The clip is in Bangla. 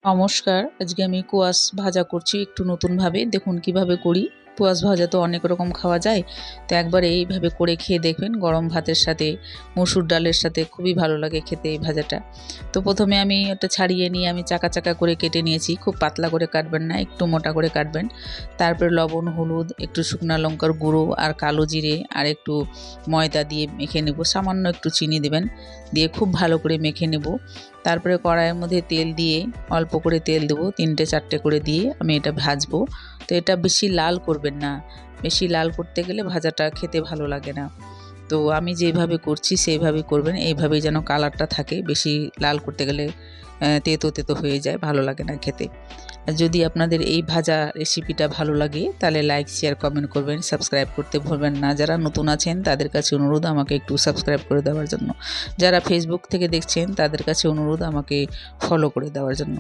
নমস্কার, আজকে আমি কোয়াশ ভাজা করছি একটু নতুনভাবে। দেখুন কিভাবে করি। কোয়াশ ভাজা তো অনেক রকম খাওয়া যায়, তো একবার এইভাবে করে খেয়ে দেখবেন। গরম ভাতের সাথে, মসুর ডালের সাথে খুবই ভালো লাগে খেতে এই ভাজাটা। তো প্রথমে আমি ওটা ছাড়িয়ে নিয়ে আমি চাকা চাকা করে কেটে নিয়েছি। খুব পাতলা করে কাটবেন না, একটু মোটা করে কাটবেন। তারপরে লবণ, হলুদ, একটু শুকনো লঙ্কার গুঁড়ো আর কালো জিরে আর একটু ময়দা দিয়ে মেখে নেব। সামান্য একটু চিনি দেবেন, দিয়ে খুব ভালো করে মেখে নেব। তারপরে কড়াইয়ের মধ্যে তেল দিয়ে, অল্প করে তেল দেবো, 3-4টে করে দিয়ে আমি এটা ভাজবো। তো এটা বেশি লাল করবেন না, বেশি লাল করতে গেলে ভাজাটা খেতে ভালো লাগে না। তো আমি যেভাবে করছি সেইভাবেই করবেন, এইভাবেই যেন কালারটা থাকে। বেশি লাল করতে গেলে তেতো তেতো হয়ে যায়, ভালো লাগে না খেতে। যদি আপনাদের এই ভাজা রেসিপিটা ভালো লাগে তাহলে লাইক, শেয়ার, কমেন্ট করবেন, সাবস্ক্রাইব করতে ভুলবেন না। যারা নতুন আছেন তাদের কাছে অনুরোধ আমাকে একটু সাবস্ক্রাইব করে দেওয়ার জন্য। যারা ফেসবুক থেকে দেখছেন তাদের কাছে অনুরোধ আমাকে ফলো করে দেওয়ার জন্য।